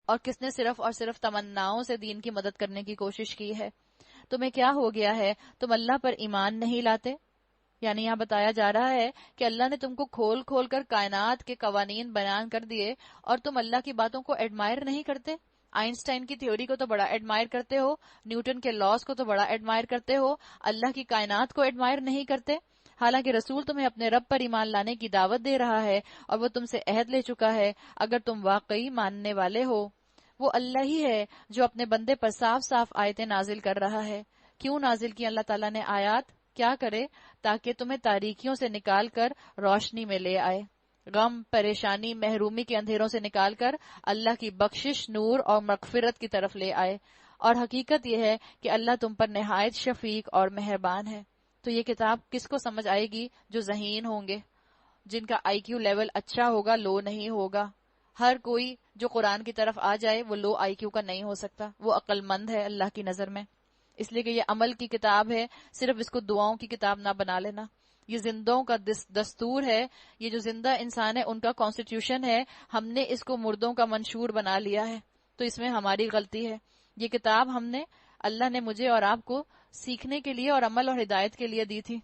اور کس نے صرف اور صرف تمناؤں سے دین کی مدد کرنے کی کوشش کی ہے؟ تمہیں کیا ہو گیا ہے؟ تم اللہ پر ایمان نہیں لاتے؟ یعنی یہاں بتایا جا رہا ہے کہ اللہ نے تم کو کھول کھول کر کائنات کے قوانین بیان کر دیے اور تم اللہ کی باتوں کو ایڈمائر نہیں کرتے۔ آئنسٹائن کی تھیوری کو تو بڑا ایڈمائر کرتے ہو، نیوٹن کے لاز کو تو بڑا ایڈمائر کرتے ہو، اللہ کی کائنات کو ایڈمائر نہیں کرتے۔ حالانکہ رسول تمہیں اپنے رب پر ایمان لانے کی دعوت دے رہا ہے اور وہ تم سے عہد لے چکا ہے۔ اگر تم واقعی ماننے والے ہو، وہ اللہ ہی ہے جو اپنے بندے پر صاف صاف آیتیں نازل کر رہا ہے۔ کیوں نازل کی اللہ تعالیٰ نے آیات؟ کیا کرے؟ تاکہ تمہیں تاریکیوں سے نکال کر روشنی میں لے آئے، غم، پریشانی، محرومی کے اندھیروں سے نکال کر اللہ کی بخشش، نور اور مغفرت کی طرف لے آئے۔ اور حقیقت یہ ہے کہ اللہ تم پر نہایت شفیق اور مہربان ہے۔ تو یہ کتاب کس کو سمجھ آئے گی؟ جو ذہین ہوں گے، جن کا آئی کیو لیول اچھا ہوگا، لو نہیں ہوگا۔ ہر کوئی جو قرآن کی طرف آ جائے وہ لو آئی کیو کا نہیں ہو سکتا، وہ عقل مند ہے اللہ کی نظر میں۔ اس لیے کہ یہ عمل کی کتاب ہے، صرف اس کو دعاؤں کی کتاب نہ بنا لینا۔ یہ زندوں کا دستور ہے، یہ جو زندہ انسان ہے ان کا کانسٹیٹیوشن ہے، ہم نے اس کو مردوں کا منشور بنا لیا ہے، تو اس میں ہماری غلطی ہے۔ یہ کتاب اللہ نے مجھے اور آپ کو سیکھنے کے لیے اور عمل اور ہدایت کے لیے دی تھی،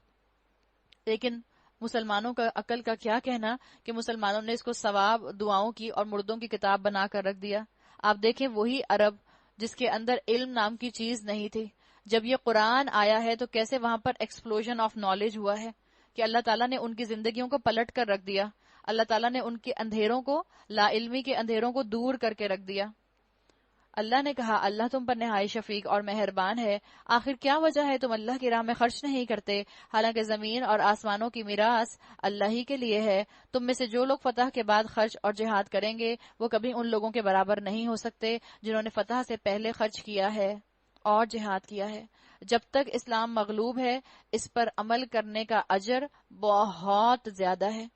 لیکن مسلمانوں کا عقل کا کیا کہنا کہ مسلمانوں نے اس کو ثواب، دعاؤں کی اور مردوں کی کتاب بنا کر رکھ دیا۔ آپ دیکھیں وہی عرب جس کے اندر علم نام کی چیز نہیں تھی، جب یہ قرآن آیا ہے تو کیسے وہاں پر ایکسپلوژن آف نالج ہوا ہے کہ اللہ تعالیٰ نے ان کی زندگیوں کو پلٹ کر رکھ دیا، اللہ تعالیٰ نے ان کے اندھیروں کو، لا علمی کے اندھیروں کو دور کر کے رکھ دیا۔ اللہ نے کہا اللہ تم پر نہایت شفیق اور مہربان ہے۔ آخر کیا وجہ ہے تم اللہ کی راہ میں خرچ نہیں کرتے، حالانکہ زمین اور آسمانوں کی میراث اللہ ہی کے لیے ہے۔ تم میں سے جو لوگ فتح کے بعد خرچ اور جہاد کریں گے وہ کبھی ان لوگوں کے برابر نہیں ہو سکتے جنہوں نے فتح سے پہلے خرچ کیا ہے اور جہاد کیا ہے۔ جب تک اسلام مغلوب ہے اس پر عمل کرنے کا اجر بہت زیادہ ہے۔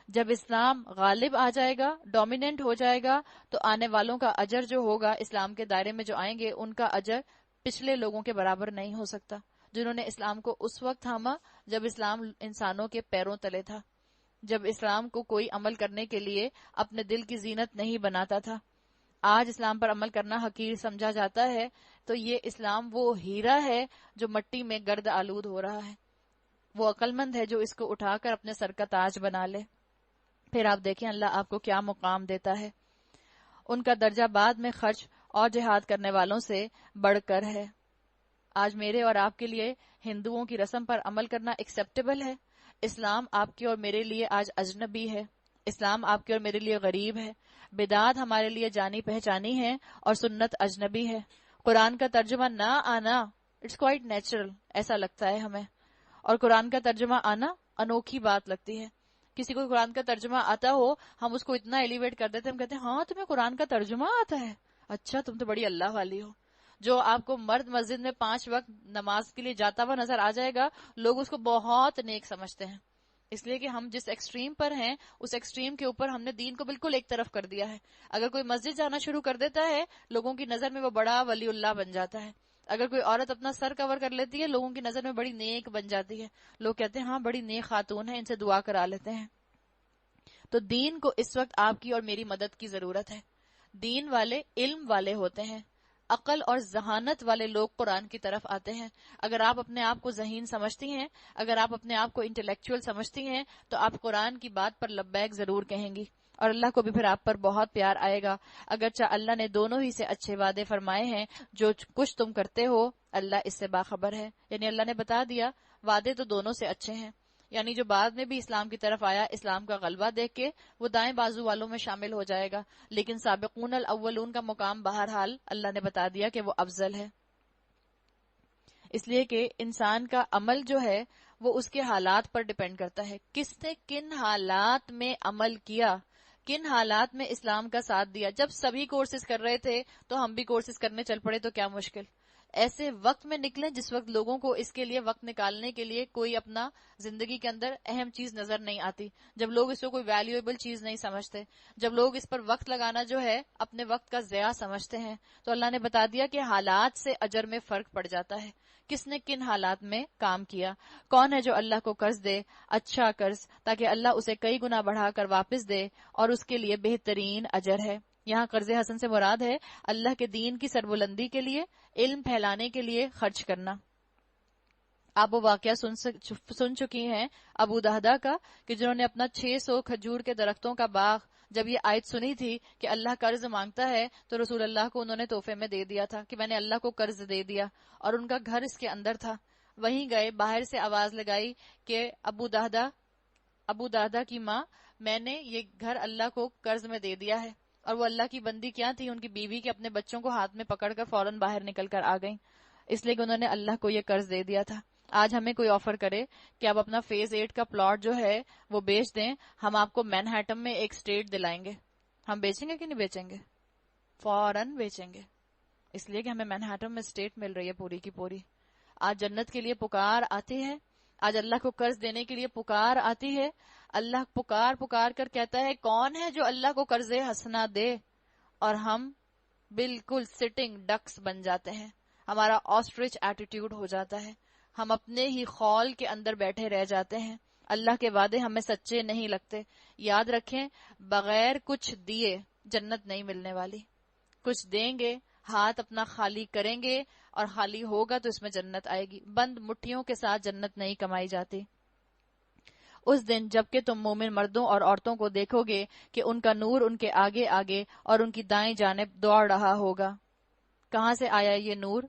جب اسلام غالب آ جائے گا، ڈومیننٹ ہو جائے گا، تو آنے والوں کا اجر جو ہوگا، اسلام کے دائرے میں جو آئیں گے ان کا اجر پچھلے لوگوں کے برابر نہیں ہو سکتا جنہوں نے اسلام کو اس وقت تھاما جب اسلام انسانوں کے پیروں تلے تھا، جب اسلام کو کوئی عمل کرنے کے لیے اپنے دل کی زینت نہیں بناتا تھا۔ آج اسلام پر عمل کرنا حقیر سمجھا جاتا ہے، تو یہ اسلام وہ ہیرا ہے جو مٹی میں گرد آلود ہو رہا ہے۔ وہ عقل مند ہے جو اس کو اٹھا کر اپنے سر کا تاج بنا لے۔ پھر آپ دیکھیں اللہ آپ کو کیا مقام دیتا ہے۔ ان کا درجہ بعد میں خرچ اور جہاد کرنے والوں سے بڑھ کر ہے۔ آج میرے اور آپ کے لیے ہندوؤں کی رسم پر عمل کرنا ایکسیپٹیبل ہے۔ اسلام آپ کے اور میرے لیے آج اجنبی ہے، اسلام آپ کے اور میرے لیے غریب ہے، بدعات ہمارے لیے جانی پہچانی ہے اور سنت اجنبی ہے۔ قرآن کا ترجمہ نہ آنا اٹس کوائٹ نیچرل، ایسا لگتا ہے ہمیں، اور قرآن کا ترجمہ آنا انوکھی بات لگتی ہے۔ کسی کو قرآن کا ترجمہ آتا ہو ہم اس کو اتنا ایلیویٹ کر دیتے ہیں، ہم کہتے ہیں ہاں تمہیں قرآن کا ترجمہ آتا ہے، اچھا تم تو بڑی اللہ والی ہو۔ جو آپ کو مرد مسجد میں 5 وقت نماز کے لیے جاتا ہوا نظر آ جائے گا، لوگ اس کو بہت نیک سمجھتے ہیں، اس لیے کہ ہم جس ایکسٹریم پر ہیں اس ایکسٹریم کے اوپر ہم نے دین کو بالکل ایک طرف کر دیا ہے۔ اگر کوئی مسجد جانا شروع کر دیتا ہے لوگوں کی نظر میں وہ بڑا ولی اللہ بن جاتا ہے، اگر کوئی عورت اپنا سر کور کر لیتی ہے لوگوں کی نظر میں بڑی نیک بن جاتی ہے، لوگ کہتے ہیں ہاں بڑی نیک خاتون ہے، ان سے دعا کرا لیتے ہیں۔ تو دین کو اس وقت آپ کی اور میری مدد کی ضرورت ہے۔ دین والے علم والے ہوتے ہیں، عقل اور ذہانت والے لوگ قرآن کی طرف آتے ہیں۔ اگر آپ اپنے آپ کو ذہین سمجھتی ہیں، اگر آپ اپنے آپ کو انٹلیکچوئل سمجھتی ہیں تو آپ قرآن کی بات پر لبیک ضرور کہیں گی، اور اللہ کو بھی پھر آپ پر بہت پیار آئے گا۔ اگرچہ اللہ نے دونوں ہی سے اچھے وعدے فرمائے ہیں، جو کچھ تم کرتے ہو اللہ اس سے باخبر ہے، یعنی اللہ نے بتا دیا وعدے تو دونوں سے اچھے ہیں، یعنی جو بعد میں بھی اسلام کی طرف آیا اسلام کا غلبہ دیکھ کے وہ دائیں بازو والوں میں شامل ہو جائے گا، لیکن سابقون الاولون کا مقام بہرحال اللہ نے بتا دیا کہ وہ افضل ہے، اس لیے کہ انسان کا عمل جو ہے وہ اس کے حالات پر ڈیپینڈ کرتا ہے، کس نے کن حالات میں عمل کیا، کن حالات میں اسلام کا ساتھ دیا۔ جب سبھی کورسز کر رہے تھے تو ہم بھی کورسز کرنے چل پڑے تو کیا مشکل، ایسے وقت میں نکلیں جس وقت لوگوں کو اس کے لیے وقت نکالنے کے لیے کوئی اپنا زندگی کے اندر اہم چیز نظر نہیں آتی، جب لوگ اس کو کوئی ویلیویبل چیز نہیں سمجھتے، جب لوگ اس پر وقت لگانا جو ہے اپنے وقت کا ضیاع سمجھتے ہیں، تو اللہ نے بتا دیا کہ حالات سے اجر میں فرق پڑ جاتا ہے، کس نے کن حالات میں کام کیا۔ کون ہے جو اللہ کو قرض دے، اچھا قرض، تاکہ اللہ اسے کئی گنا بڑھا کر واپس دے، اور اس کے لیے بہترین اجر ہے، یہاں قرض حسن سے مراد ہے اللہ کے دین کی سربلندی کے لیے، علم پھیلانے کے لیے خرچ کرنا۔ آپ وہ واقعہ سن چکی ہیں ابو دہدا کا، کہ جنہوں نے اپنا 600 کھجور کے درختوں کا باغ، جب یہ آیت سنی تھی کہ اللہ قرض مانگتا ہے، تو رسول اللہ کو انہوں نے تحفے میں دے دیا تھا کہ میں نے اللہ کو قرض دے دیا، اور ان کا گھر اس کے اندر تھا۔ وہیں گئے، باہر سے آواز لگائی کہ ابو دہدا کی ماں، میں نے یہ گھر اللہ کو قرض میں دے دیا ہے۔ اور وہ اللہ کی بندی کیا تھی، ان کی بیوی کے اپنے بچوں کو ہاتھ میں پکڑ کر فوراً باہر نکل کر آ گئیں، اس لیے کہ انہوں نے اللہ کو یہ قرض دے دیا تھا۔ آج ہمیں کوئی آفر کرے کہ آپ اپنا فیز 8 کا پلاٹ جو ہے وہ بیچ دیں، ہم آپ کو مینہٹن میں ایک اسٹیٹ دلائیں گے، ہم بیچیں گے کہ نہیں بیچیں گے؟ فوراً بیچیں گے، اس لیے کہ ہمیں مینہٹن میں اسٹیٹ مل رہی ہے پوری کی پوری۔ آج جنت کے لیے پکار آتی ہے، آج اللہ کو قرض دینے کے لیے پکار آتی ہے۔ اللہ پکار کر کہتا ہے کون ہے جو اللہ کو قرض حسنہ دے، اور ہم بالکل سٹنگ ڈکس بن جاتے ہیں، ہمارا آسٹرچ ایٹیٹیوڈ ہو جاتا ہے، ہم اپنے ہی خول کے اندر بیٹھے رہ جاتے ہیں۔ اللہ کے وعدے ہمیں سچے نہیں لگتے۔ یاد رکھیں، بغیر کچھ دیے جنت نہیں ملنے والی۔ کچھ دیں گے، ہاتھ اپنا خالی کریں گے اور خالی ہوگا تو اس میں جنت آئے گی۔ بند مٹھیوں کے ساتھ جنت نہیں کمائی جاتی۔ اس دن جبکہ تم مومن مردوں اور عورتوں کو دیکھو گے کہ ان کا نور ان کے آگے آگے اور ان کی دائیں جانب دوڑ رہا ہوگا۔ کہاں سے آیا یہ نور؟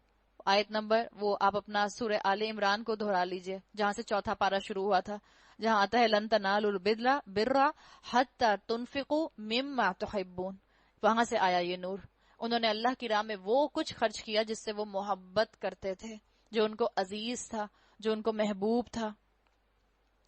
آیت نمبر وہ آپ اپنا سورہ آل عمران کو دہرا لیجئے، جہاں سے چوتھا پارہ شروع ہوا تھا، جہاں آتا ہے لن تنالوا البر حتی تنفقوا مما تحبون۔ وہاں سے آیا یہ نور۔ انہوں نے اللہ کی راہ میں وہ کچھ خرچ کیا جس سے وہ محبت کرتے تھے، جو ان کو عزیز تھا، جو ان کو محبوب تھا۔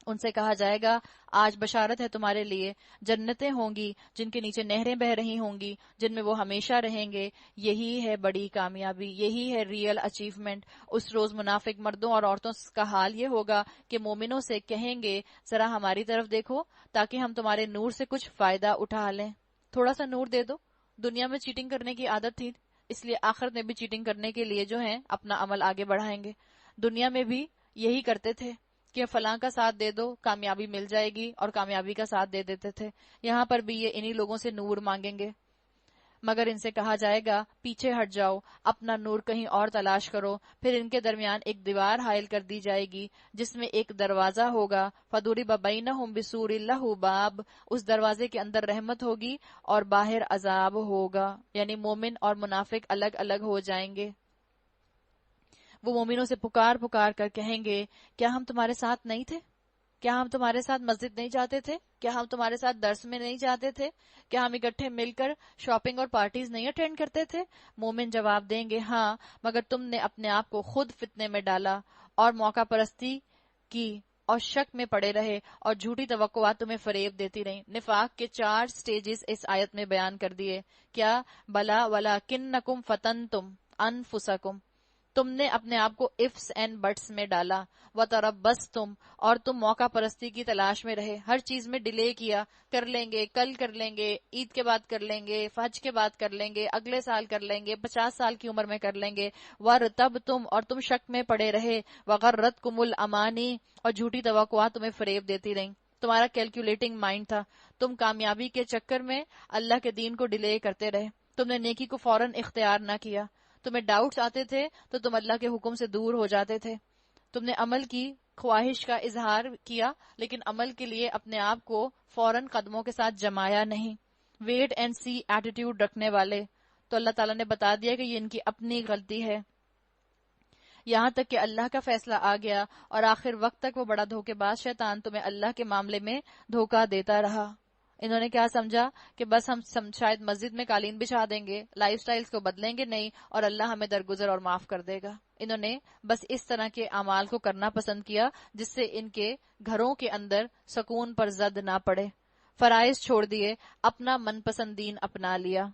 ان سے کہا جائے گا آج بشارت ہے تمہارے لیے، جنتیں ہوں گی جن کے نیچے نہریں بہ رہی ہوں گی، جن میں وہ ہمیشہ رہیں گے۔ یہی ہے بڑی کامیابی، یہی ہے ریئل اچیومنٹ۔ اس روز منافق مردوں اور عورتوں کا حال یہ ہوگا کہ مومنوں سے کہیں گے ذرا ہماری طرف دیکھو تاکہ ہم تمہارے نور سے کچھ فائدہ اٹھا لیں، تھوڑا سا نور دے دو۔ دنیا میں چیٹنگ کرنے کی عادت تھی، اس لیے آخرت میں بھی چیٹنگ کرنے کے لیے جو ہیں اپنا عمل آگے بڑھائیں گے۔ دنیا میں بھی یہی کرتے تھے کہ فلاں کا ساتھ دے دو کامیابی مل جائے گی، اور کامیابی کا ساتھ دے دیتے تھے۔ یہاں پر بھی یہ انہی لوگوں سے نور مانگیں گے، مگر ان سے کہا جائے گا پیچھے ہٹ جاؤ، اپنا نور کہیں اور تلاش کرو۔ پھر ان کے درمیان ایک دیوار حائل کر دی جائے گی جس میں ایک دروازہ ہوگا، فَضُرِبَ بَيْنَهُمْ بِسُورٍ لَهُ بَابٌ، اس دروازے کے اندر رحمت ہوگی اور باہر عذاب ہوگا، یعنی مومن اور منافق الگ الگ ہو جائیں گے۔ وہ مومنوں سے پکار کر کہیں گے کیا ہم تمہارے ساتھ نہیں تھے؟ کیا ہم تمہارے ساتھ مسجد نہیں جاتے تھے؟ کیا ہم تمہارے ساتھ درس میں نہیں جاتے تھے؟ کیا ہم اکٹھے مل کر شاپنگ اور پارٹیز نہیں اٹینڈ کرتے تھے؟ مومن جواب دیں گے ہاں، مگر تم نے اپنے آپ کو خود فتنے میں ڈالا اور موقع پرستی کی اور شک میں پڑے رہے، اور جھوٹی توقعات تمہیں فریب دیتی رہیں۔ نفاق کے 4 سٹیجز اس آیت میں بیان کر دیے۔ کیا؟ بلا ولکنکم فتنتم انفسکم، تم نے اپنے آپ کو ifs اینڈ بٹس میں ڈالا، وتربصتم، اور تم موقع پرستی کی تلاش میں رہے، ہر چیز میں ڈیلے کیا، کر لیں گے، کل کر لیں گے، عید کے بعد کر لیں گے، حج کے بعد کر لیں گے، اگلے سال کر لیں گے، 50 سال کی عمر میں کر لیں گے، وارتبتم، اور تم شک میں پڑے رہے، وغرتکم الامانی، اور جھوٹی توقعات تمہیں فریب دیتی رہیں۔ تمہارا کیلکولیٹنگ مائنڈ تھا، تم کامیابی کے چکر میں اللہ کے دین کو ڈیلے کرتے رہے، تم نے نیکی کو فوراً اختیار نہ کیا، تمہیں ڈاؤٹس آتے تھے تو تم اللہ کے حکم سے دور ہو جاتے تھے، تم نے عمل کی خواہش کا اظہار کیا لیکن عمل کے لیے اپنے آپ کو فوراً قدموں کے ساتھ جمایا نہیں، ویٹ اینڈ سی ایٹیٹیوڈ رکھنے والے۔ تو اللہ تعالیٰ نے بتا دیا کہ یہ ان کی اپنی غلطی ہے، یہاں تک کہ اللہ کا فیصلہ آ گیا اور آخر وقت تک وہ بڑا دھوکے باز شیطان تمہیں اللہ کے معاملے میں دھوکہ دیتا رہا۔ انہوں نے کیا سمجھا کہ بس ہم شاید مسجد میں قالین بچھا دیں گے، لائف سٹائلز کو بدلیں گے نہیں اور اللہ ہمیں درگزر اور معاف کر دے گا۔ انہوں نے بس اس طرح کے اعمال کو کرنا پسند کیا جس سے ان کے گھروں کے اندر سکون پر زد نہ پڑے، فرائض چھوڑ دیے، اپنا من پسند دین اپنا لیا۔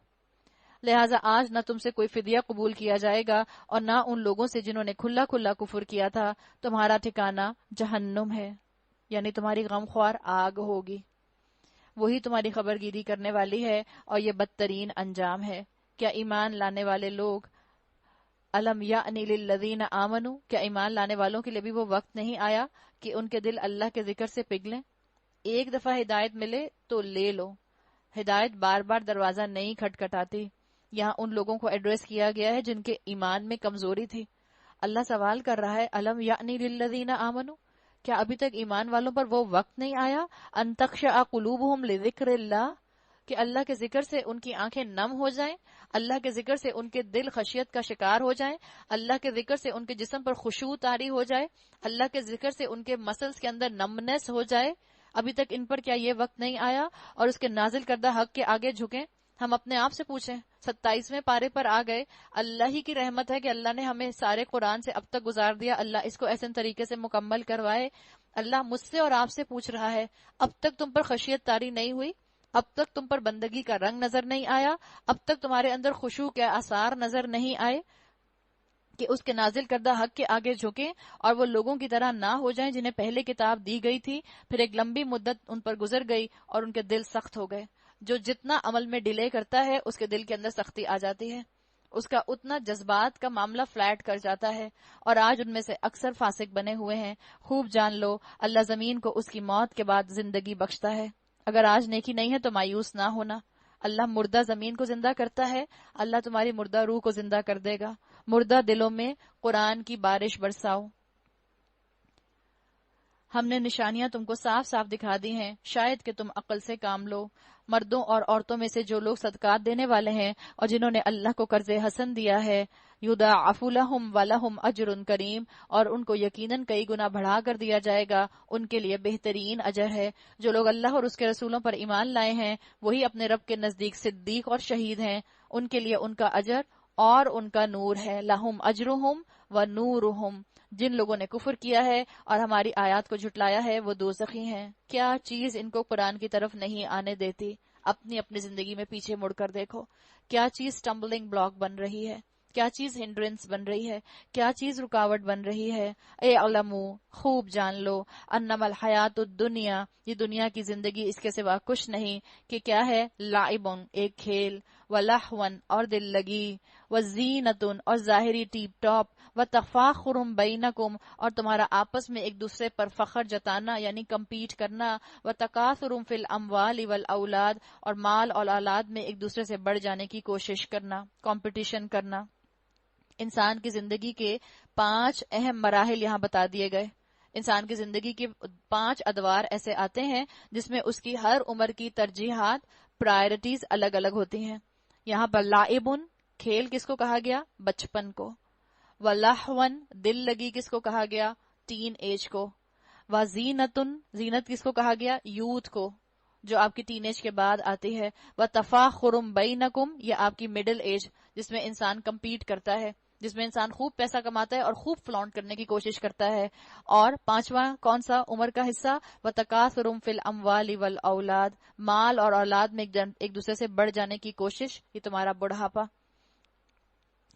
لہٰذا آج نہ تم سے کوئی فدیہ قبول کیا جائے گا اور نہ ان لوگوں سے جنہوں نے کھلا کھلا کفر کیا تھا، تمہارا ٹھکانہ جہنم ہے، یعنی تمہاری غمخوار آگ ہوگی، وہی تمہاری خبرگیری کرنے والی ہے اور یہ بدترین انجام ہے۔ کیا ایمان لانے والے لوگ الم یأنی للذین آمنوا، کیا ایمان لانے والوں کے لیے بھی وہ وقت نہیں آیا کہ ان کے دل اللہ کے ذکر سے پگھلیں؟ ایک دفعہ ہدایت ملے تو لے لو، ہدایت بار بار دروازہ نہیں کھٹکھٹاتی. یہاں ان لوگوں کو ایڈریس کیا گیا ہے جن کے ایمان میں کمزوری تھی. اللہ سوال کر رہا ہے الم یعنی للذین آمنوا، کیا ابھی تک ایمان والوں پر وہ وقت نہیں آیا ان تخشع قلوبہم لذکر اللہ، کہ اللہ کے ذکر سے ان کی آنکھیں نم ہو جائیں، اللہ کے ذکر سے ان کے دل خشیت کا شکار ہو جائیں، اللہ کے ذکر سے ان کے جسم پر خشوع طاری ہو جائے، اللہ کے ذکر سے ان کے مسلز کے اندر نمنس ہو جائے. ابھی تک ان پر کیا یہ وقت نہیں آیا اور اس کے نازل کردہ حق کے آگے جھکیں؟ ہم اپنے آپ سے پوچھیں. 27ویں پارے پر آ گئے. اللہ ہی کی رحمت ہے کہ اللہ نے ہمیں سارے قرآن سے اب تک گزار دیا. اللہ اس کو ایسے طریقے سے مکمل کروائے. اللہ مجھ سے اور آپ سے پوچھ رہا ہے اب تک تم پر خشیت طاری نہیں ہوئی؟ اب تک تم پر بندگی کا رنگ نظر نہیں آیا؟ اب تک تمہارے اندر خشوع کے آثار نظر نہیں آئے کہ اس کے نازل کردہ حق کے آگے جھکیں اور وہ لوگوں کی طرح نہ ہو جائیں جنہیں پہلے کتاب دی گئی تھی، پھر ایک لمبی مدت ان پر گزر گئی اور ان کے دل سخت ہو گئے. جو جتنا عمل میں ڈیلے کرتا ہے اس کے دل کے اندر سختی آ جاتی ہے، اس کا اتنا جذبات کا معاملہ فلیٹ کر جاتا ہے، اور آج ان میں سے اکثر فاسق بنے ہوئے ہیں. خوب جان لو اللہ زمین کو اس کی موت کے بعد زندگی بخشتا ہے. اگر آج نیکی نہیں ہے تو مایوس نہ ہونا. اللہ مردہ زمین کو زندہ کرتا ہے. اللہ تمہاری مردہ روح کو زندہ کر دے گا. مردہ دلوں میں قرآن کی بارش برساؤ. ہم نے نشانیاں تم کو صاف صاف دکھا دی ہیں، شاید کہ تم عقل سے کام لو. مردوں اور عورتوں میں سے جو لوگ صدقات دینے والے ہیں اور جنہوں نے اللہ کو قرض حسن دیا ہے، یضاعف لہم ولہم اجر کریم، اور ان کو یقیناً کئی گنا بڑھا کر دیا جائے گا، ان کے لیے بہترین اجر ہے. جو لوگ اللہ اور اس کے رسولوں پر ایمان لائے ہیں وہی اپنے رب کے نزدیک صدیق اور شہید ہیں. ان کے لیے ان کا اجر اور ان کا نور ہے. لہم اجرہم و نورہم. جن لوگوں نے کفر کیا ہے اور ہماری آیات کو جھٹلایا ہے وہ دوزخی ہیں. کیا چیز ان کو قرآن کی طرف نہیں آنے دیتی؟ اپنی اپنی زندگی میں پیچھے مڑ کر دیکھو. کیا چیز سٹمبلنگ بلاک بن رہی ہے؟ کیا چیز ہنڈرنس بن رہی ہے؟ کیا چیز رکاوٹ بن رہی ہے؟ اے علمو، خوب جان لو، انما الحیات الدنیا، یہ دنیا کی زندگی اس کے سوا کچھ نہیں کہ کیا ہے؟ لعبن، ایک کھیل، ولہون، اور دل لگی، وزینتن، اور ظاہری ٹیپ ٹاپ، وتفاخر بینکم، اور تمہارا آپس میں ایک دوسرے پر فخر جتانا یعنی کمپیٹ کرنا، وتکاثر فی الاموال والاولاد، اور مال اور اولاد میں ایک دوسرے سے بڑھ جانے کی کوشش کرنا، کمپٹیشن کرنا. انسان کی زندگی کے 5 اہم مراحل یہاں بتا دیے گئے. انسان کی زندگی کے 5 ادوار ایسے آتے ہیں جس میں اس کی ہر عمر کی ترجیحات، پرائرٹیز الگ الگ ہوتی ہیں. یہاں پر لائبن، کھیل کس کو کہا گیا؟ بچپن کو. ولہون، دل لگی کس کو کہا گیا؟ ٹین ایج کو. وزینتن، زینت کس کو کہا گیا؟ یوتھ کو، جو آپ کی ٹین ایج کے بعد آتی ہے. وتفاخر بینکم، یہ آپ کی مڈل ایج جس میں انسان کمپیٹ کرتا ہے، جس میں انسان خوب پیسہ کماتا ہے اور خوب فلانٹ کرنے کی کوشش کرتا ہے. اور 5واں کون سا عمر کا حصہ؟ وتکاثر فی الاموال والاولاد، مال اور اولاد میں ایک دوسرے سے بڑھ جانے کی کوشش. یہ تمہارا بڑھاپا.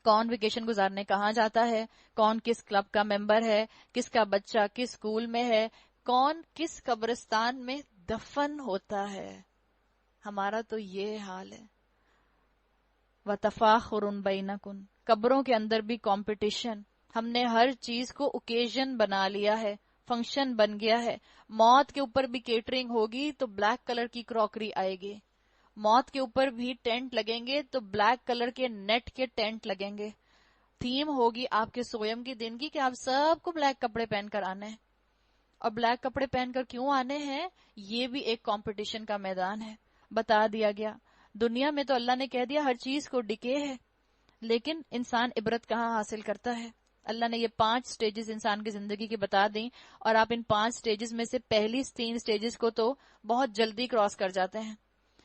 کون ویکیشن گزارنے کہاں جاتا ہے، کون کس کلب کا ممبر ہے، کس کا بچہ کس اسکول میں ہے، کون کس قبرستان میں دفن ہوتا ہے. ہمارا تو یہ حال ہے. وتفاخر بینکم، قبروں کے اندر بھی کمپٹیشن. ہم نے ہر چیز کو اوکیزن بنا لیا ہے، فنکشن بن گیا ہے. موت کے اوپر بھی کیٹرنگ ہوگی تو بلیک کلر کی کراکری آئے گی. موت کے اوپر بھی ٹینٹ لگیں گے تو بلیک کلر کے نیٹ کے ٹینٹ لگیں گے. تھیم ہوگی آپ کے سویم کی دن کی کہ آپ سب کو بلیک کپڑے پہن کر آنے ہیں. اور بلیک کپڑے پہن کر کیوں آنے ہیں؟ یہ بھی ایک کمپٹیشن کا میدان ہے. بتا دیا گیا. دنیا میں تو اللہ نے کہہ دیا ہر چیز کو ڈکے ہے، لیکن انسان عبرت کہاں حاصل کرتا ہے؟ اللہ نے یہ 5 سٹیجز انسان کی زندگی کی بتا دیں، اور آپ ان 5 سٹیجز میں سے پہلی 3 سٹیجز کو تو بہت جلدی کراس کر جاتے ہیں.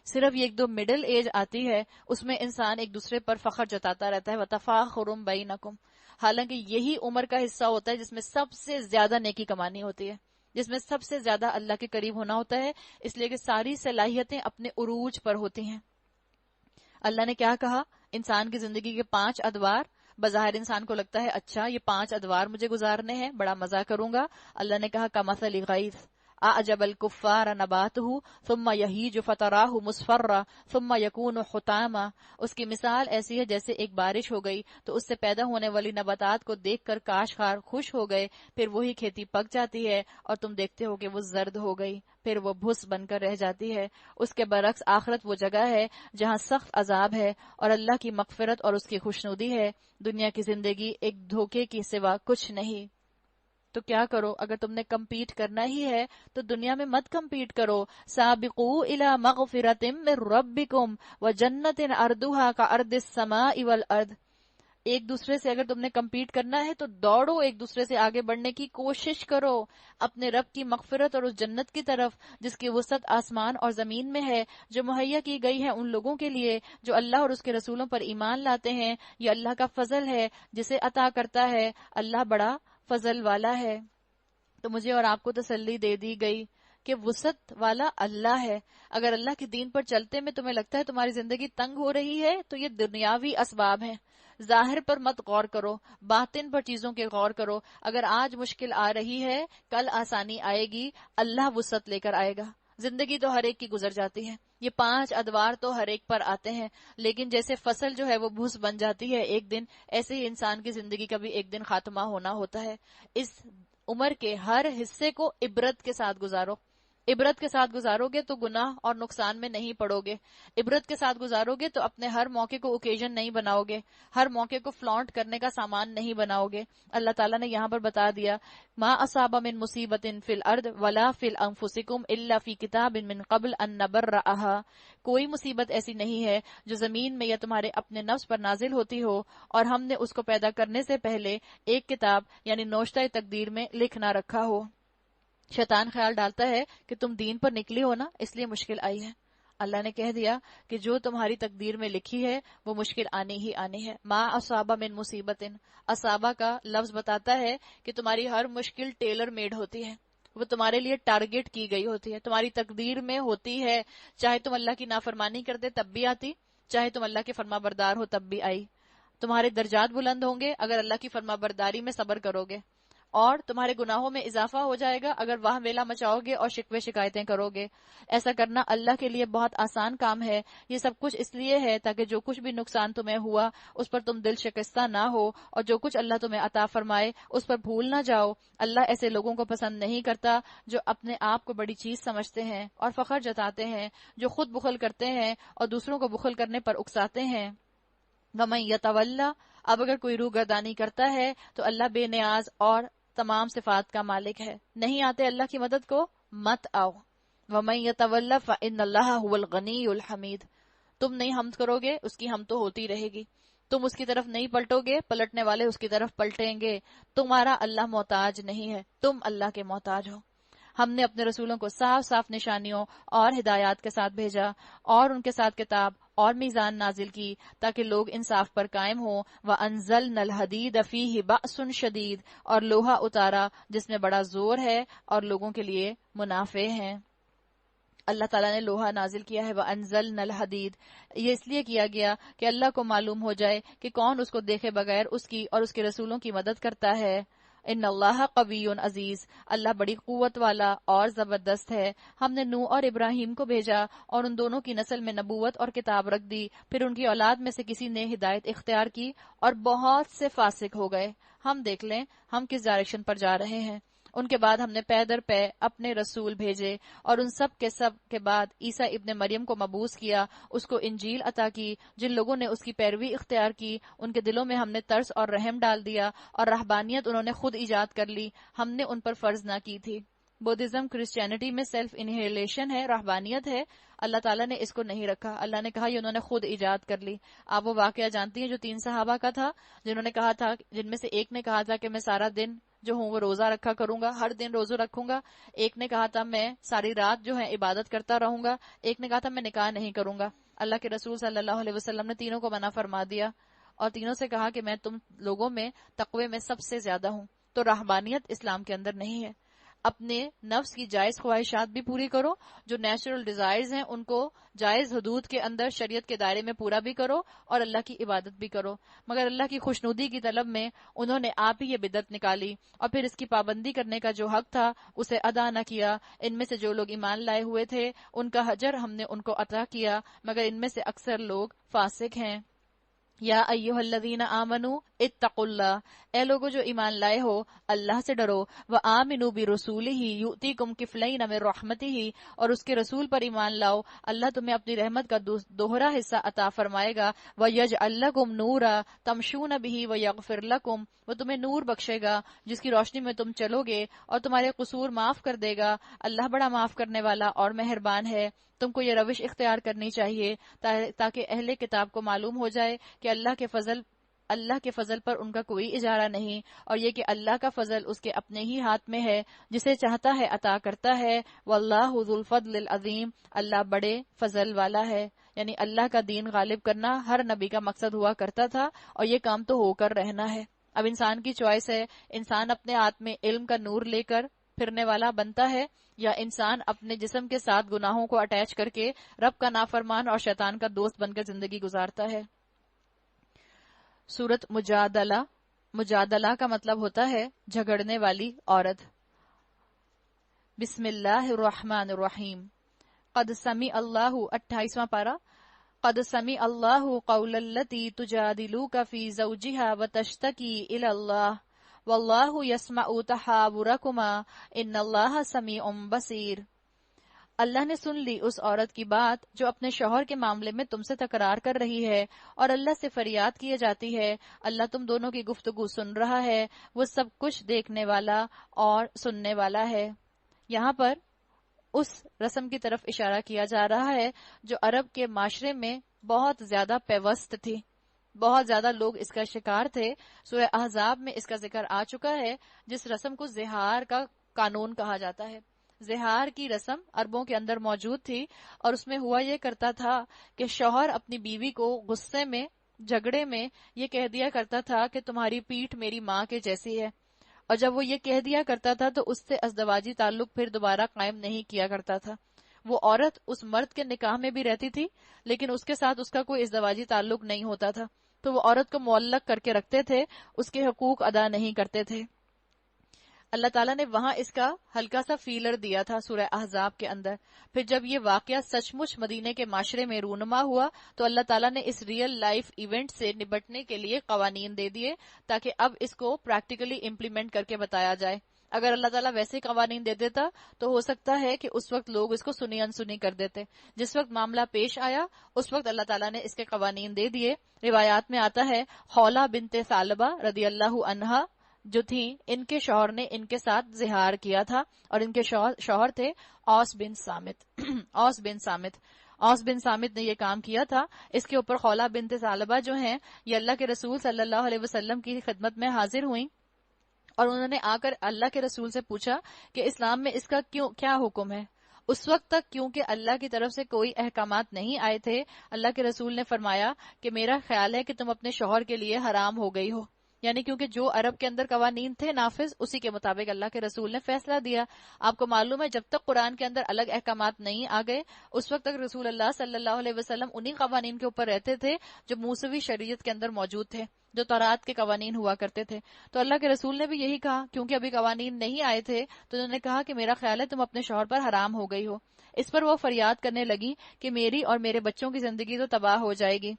صرف یہ 1-2 مڈل ایج آتی ہے، اس میں انسان ایک دوسرے پر فخر جتاتا رہتا ہے. وتفاخر بینکم، حالانکہ یہی عمر کا حصہ ہوتا ہے جس میں سب سے زیادہ نیکی کمانی ہوتی ہے، جس میں سب سے زیادہ اللہ کے قریب ہونا ہوتا ہے، اس لیے کہ ساری صلاحیتیں اپنے عروج پر ہوتی ہیں. اللہ نے کیا کہا؟ انسان کی زندگی کے 5 ادوار. بظاہر انسان کو لگتا ہے اچھا یہ 5 ادوار مجھے گزارنے ہیں، بڑا مزہ کروں گا. اللہ نے کہا کمثل غیث، اعجب الکفار نباتہ ثم یہیج فتراہ مصفرا ثم یکون حطاما. اس کی مثال ایسی ہے جیسے ایک بارش ہو گئی تو اس سے پیدا ہونے والی نباتات کو دیکھ کر کاشتکار خوش ہو گئے، پھر وہی کھیتی پک جاتی ہے اور تم دیکھتے ہو کہ وہ زرد ہو گئی، پھر وہ بھس بن کر رہ جاتی ہے. اس کے برعکس آخرت وہ جگہ ہے جہاں سخت عذاب ہے اور اللہ کی مغفرت اور اس کی خوشنودی ہے. دنیا کی زندگی ایک دھوکے کی سوا کچھ نہیں. تو کیا کرو؟ اگر تم نے کمپیٹ کرنا ہی ہے تو دنیا میں مت کمپیٹ کرو. سابقوا الی مغفرۃ من ربکم وجنۃ عرضھا کعرض السماء والارض. ایک دوسرے سے اگر تم نے کمپیٹ کرنا ہے تو دوڑو، ایک دوسرے سے آگے بڑھنے کی کوشش کرو اپنے رب کی مغفرت اور اس جنت کی طرف جس کی وسعت آسمان اور زمین میں ہے، جو مہیا کی گئی ہے ان لوگوں کے لیے جو اللہ اور اس کے رسولوں پر ایمان لاتے ہیں. یہ اللہ کا فضل ہے جسے عطا کرتا ہے، اللہ بڑا فضل والا ہے. تو مجھے اور آپ کو تسلی دے دی گئی کہ وسعت والا اللہ ہے. اگر اللہ کے دین پر چلتے میں تمہیں لگتا ہے تمہاری زندگی تنگ ہو رہی ہے تو یہ دنیاوی اسباب ہیں. ظاہر پر مت غور کرو، باطن پر چیزوں کے غور کرو. اگر آج مشکل آ رہی ہے کل آسانی آئے گی، اللہ وسعت لے کر آئے گا. زندگی تو ہر ایک کی گزر جاتی ہے، یہ 5 ادوار تو ہر ایک پر آتے ہیں، لیکن جیسے فصل جو ہے وہ بھوس بن جاتی ہے ایک دن، ایسے ہی انسان کی زندگی کا بھی ایک دن خاتمہ ہونا ہوتا ہے. اس عمر کے ہر حصے کو عبرت کے ساتھ گزارو. عبرت کے ساتھ گزارو گے تو گناہ اور نقصان میں نہیں پڑو گے. عبرت کے ساتھ گزارو گے تو اپنے ہر موقع کو اوکیزن نہیں بناؤ گے، ہر موقع کو فلانٹ کرنے کا سامان نہیں بناؤ گے. اللہ تعالیٰ نے یہاں پر بتا دیا ما اصاب من مصیبت فی الارض ولا فی انفسکم الا فی کتاب من قبل ان نبرأها. کوئی مصیبت ایسی نہیں ہے جو زمین میں یا تمہارے اپنے نفس پر نازل ہوتی ہو اور ہم نے اس کو پیدا کرنے سے پہلے ایک کتاب یعنی نوشتہ تقدیر میں لکھ نہ رکھا ہو. شیطان خیال ڈالتا ہے کہ تم دین پر نکلی ہو نا، اس لیے مشکل آئی ہے. اللہ نے کہہ دیا کہ جو تمہاری تقدیر میں لکھی ہے وہ مشکل آنی ہی آنی ہے. ما اصاب من مصیبت، اصابہ کا لفظ بتاتا ہے کہ تمہاری ہر مشکل ٹیلر میڈ ہوتی ہے، وہ تمہارے لیے ٹارگٹ کی گئی ہوتی ہے، تمہاری تقدیر میں ہوتی ہے. چاہے تم اللہ کی نافرمانی کرتے تب بھی آتی، چاہے تم اللہ کے فرما بردار ہو تب بھی آئی. تمہارے درجات بلند ہوں گے اگر اللہ کی فرما برداری میں صبر کرو گے، اور تمہارے گناہوں میں اضافہ ہو جائے گا اگر واہ ویلا مچاؤ گے اور شکوے شکایتیں کرو گے. ایسا کرنا اللہ کے لیے بہت آسان کام ہے. یہ سب کچھ اس لیے ہے تاکہ جو کچھ بھی نقصان تمہیں ہوا اس پر تم دل شکستہ نہ ہو، اور جو کچھ اللہ تمہیں عطا فرمائے اس پر بھول نہ جاؤ. اللہ ایسے لوگوں کو پسند نہیں کرتا جو اپنے آپ کو بڑی چیز سمجھتے ہیں اور فخر جتاتے ہیں، جو خود بخل کرتے ہیں اور دوسروں کو بخل کرنے پر اکساتے ہیں. وَمَن يَتَوَلَّ، اب اگر کوئی روگردانی کرتا ہے تو اللہ بے نیاز اور تمام صفات کا مالک ہے. نہیں آتے اللہ کی مدد کو، مت آؤ. وَمَن يَتَوَلَّ فَإِنَّ اللَّهَ هُوَ الْغَنِيُّ الْحَمِيدُ. تم نہیں حمد کرو گے اس کی حمد تو ہوتی رہے گی. تم اس کی طرف نہیں پلٹو گے، پلٹنے والے اس کی طرف پلٹیں گے. تمہارا اللہ محتاج نہیں ہے، تم اللہ کے محتاج ہو. ہم نے اپنے رسولوں کو صاف صاف نشانیوں اور ہدایات کے ساتھ بھیجا اور ان کے ساتھ کتاب اور میزان نازل کی تاکہ لوگ انصاف پر قائم ہوں. وَأَنزَلْنَا الْحَدِيدَ فِيهِ بَأْسٌ شَدِيدٌ، اور لوہا اتارا جس میں بڑا زور ہے اور لوگوں کے لیے منافع ہیں. اللہ تعالیٰ نے لوہا نازل کیا ہے. وَأَنزَلْنَا الْحَدِيدَ، یہ اس لیے کیا گیا کہ اللہ کو معلوم ہو جائے کہ کون اس کو دیکھے بغیر اس کی اور اس کے رسولوں کی مدد کرتا ہے. ان اللہ قوی عزیز، اللہ بڑی قوت والا اور زبردست ہے. ہم نے نوح اور ابراہیم کو بھیجا اور ان دونوں کی نسل میں نبوت اور کتاب رکھ دی. پھر ان کی اولاد میں سے کسی نے ہدایت اختیار کی اور بہت سے فاسق ہو گئے. ہم دیکھ لیں ہم کس ڈائریکشن پر جا رہے ہیں. ان کے بعد ہم نے پے در پے اپنے رسول بھیجے اور ان سب کے بعد عیسیٰ ابن مریم کو مبعوث کیا، اس کو انجیل عطا کی. جن لوگوں نے اس کی پیروی اختیار کی ان کے دلوں میں ہم نے ترس اور رحم ڈال دیا، اور رہبانیت انہوں نے خود ایجاد کر لی، ہم نے ان پر فرض نہ کی تھی. بودھزم کرسچینٹی میں سیلف انہیلیشن ہے، رہبانیت ہے. اللہ تعالیٰ نے اس کو نہیں رکھا. اللہ نے کہا یہ انہوں نے خود ایجاد کر لی. آپ وہ واقعہ جانتی ہیں جو 3 صحابہ کا تھا جنہوں نے کہا تھا، جن میں سے ایک نے کہا تھا کہ میں سارا دن جو ہوں وہ روزہ رکھا کروں گا، ہر دن روزہ رکھوں گا. ایک نے کہا تھا میں ساری رات جو ہے عبادت کرتا رہوں گا. ایک نے کہا تھا میں نکاح نہیں کروں گا. اللہ کے رسول صلی اللہ علیہ وسلم نے تینوں کو منع فرما دیا اور تینوں سے کہا کہ میں تم لوگوں میں تقوی میں سب سے زیادہ ہوں. تو رہبانیت اسلام کے اندر نہیں ہے. اپنے نفس کی جائز خواہشات بھی پوری کرو، جو نیچرل ڈیزائرز ہیں ان کو جائز حدود کے اندر شریعت کے دائرے میں پورا بھی کرو، اور اللہ کی عبادت بھی کرو۔ مگر اللہ کی خوشنودی کی طلب میں انہوں نے آپ ہی یہ بدعت نکالی، اور پھر اس کی پابندی کرنے کا جو حق تھا اسے ادا نہ کیا۔ ان میں سے جو لوگ ایمان لائے ہوئے تھے ان کا حجر ہم نے ان کو عطا کیا، مگر ان میں سے اکثر لوگ فاسق ہیں۔ یا ایھا الذین آمنوا اتقوا اللہ، اے لوگو جو ایمان لائے ہو اللہ سے ڈرو، وآمنوا برسولہ یؤتیکم کفلین من رحمتہ، اور اس کے رسول پر ایمان لاؤ، اللہ تمہیں اپنی رحمت کا دوہرا حصہ عطا فرمائے گا، ویجعل لکم نورا تمشون بہ ویغفر لکم، وہ تمہیں نور بخشے گا جس کی روشنی میں تم چلو گے، اور تمہارے قصور معاف کر دے گا، اللہ بڑا معاف کرنے والا اور مہربان ہے۔ تم کو یہ روش اختیار کرنی چاہیے تاکہ اہل کتاب کو معلوم ہو جائے کہ اللہ کے فضل پر ان کا کوئی اجارہ نہیں، اور یہ کہ اللہ کا فضل اس کے اپنے ہی ہاتھ میں ہے، جسے چاہتا ہے عطا کرتا ہے، واللہ ذو الفضل العظیم، اللہ بڑے فضل والا ہے۔ یعنی اللہ کا دین غالب کرنا ہر نبی کا مقصد ہوا کرتا تھا، اور یہ کام تو ہو کر رہنا ہے۔ اب انسان کی چوائس ہے، انسان اپنے ہاتھ میں علم کا نور لے کر پھرنے والا بنتا ہے، یا انسان اپنے جسم کے ساتھ گناہوں کو اٹیچ کر کے رب کا نافرمان اور شیطان کا دوست بن کر زندگی گزارتا ہے۔ سورت مجادلہ، مجادلہ کا مطلب ہوتا ہے جھگڑنے والی عورت۔ بسم اللہ الرحمن الرحیم۔ قد سمع اللہ، 28واں پارہ، قد سمع اللہ قول التی تجادلوک فی زوجہا وتشتکی الی اللہ واللہ یسمع تحاورکما ان اللہ سمیع بصیر۔ اللہ نے سن لی اس عورت کی بات جو اپنے شوہر کے معاملے میں تم سے تکرار کر رہی ہے اور اللہ سے فریاد کیے جاتی ہے، اللہ تم دونوں کی گفتگو سن رہا ہے، وہ سب کچھ دیکھنے والا اور سننے والا ہے۔ یہاں پر اس رسم کی طرف اشارہ کیا جا رہا ہے جو عرب کے معاشرے میں بہت زیادہ پیوست تھی، بہت زیادہ لوگ اس کا شکار تھے۔ سورہ احزاب میں اس کا ذکر آ چکا ہے، جس رسم کو زہار کا قانون کہا جاتا ہے۔ زہار کی رسم عربوں کے اندر موجود تھی، اور اس میں ہوا یہ کرتا تھا کہ شوہر اپنی بیوی کو غصے میں، جھگڑے میں یہ کہہ دیا کرتا تھا کہ تمہاری پیٹھ میری ماں کے جیسی ہے، اور جب وہ یہ کہہ دیا کرتا تھا تو اس سے ازدواجی تعلق پھر دوبارہ قائم نہیں کیا کرتا تھا۔ وہ عورت اس مرد کے نکاح میں بھی رہتی تھی، لیکن اس کے ساتھ اس کا کوئی ازدواجی تعلق نہیں ہوتا تھا، تو وہ عورت کو معلق کر کے رکھتے تھے، اس کے حقوق ادا نہیں کرتے تھے۔ اللہ تعالیٰ نے وہاں اس کا ہلکا سا فیلر دیا تھا سورہ احزاب کے اندر۔ پھر جب یہ واقعہ سچ مچ مدینے کے معاشرے میں رونما ہوا تو اللہ تعالیٰ نے اس ریئل لائف ایونٹ سے نبٹنے کے لیے قوانین دے دیے، تاکہ اب اس کو پریکٹیکلی امپلیمنٹ کر کے بتایا جائے۔ اگر اللہ تعالیٰ ویسے قوانین دے دیتا تو ہو سکتا ہے کہ اس وقت لوگ اس کو سنی انسنی کر دیتے۔ جس وقت معاملہ پیش آیا اس وقت اللہ تعالیٰ نے اس کے قوانین دے دیے۔ روایات میں آتا ہے خولہ بنت ثعلبہ رضی اللہ عنہا جو تھی، ان کے شوہر نے ان کے ساتھ زہار کیا تھا، اور ان کے شوہر تھے اوس بن صامت۔ اوس بن صامت نے یہ کام کیا تھا۔ اس کے اوپر خولہ بنت ثعلبہ جو ہیں یہ اللہ کے رسول صلی اللہ علیہ وسلم کی خدمت میں حاضر ہوئیں، اور انہوں نے آ کر اللہ کے رسول سے پوچھا کہ اسلام میں اس کا کیا حکم ہے۔ اس وقت تک کیونکہ اللہ کی طرف سے کوئی احکامات نہیں آئے تھے، اللہ کے رسول نے فرمایا کہ میرا خیال ہے کہ تم اپنے شوہر کے لیے حرام ہو گئی ہو، یعنی کیونکہ جو عرب کے اندر قوانین تھے نافذ، اسی کے مطابق اللہ کے رسول نے فیصلہ دیا۔ آپ کو معلوم ہے جب تک قرآن کے اندر الگ احکامات نہیں آ گئے اس وقت تک رسول اللہ صلی اللہ علیہ وسلم انہی قوانین کے اوپر رہتے تھے جو موسوی شریعت کے اندر موجود تھے، جو تورات کے قوانین ہوا کرتے تھے۔ تو اللہ کے رسول نے بھی یہی کہا، کیونکہ ابھی قوانین نہیں آئے تھے تو انہوں نے کہا کہ میرا خیال ہے تم اپنے شوہر پر حرام ہو گئی ہو۔ اس پر وہ فریاد کرنے لگی کہ میری اور میرے بچوں کی زندگی تو تباہ ہو جائے گی،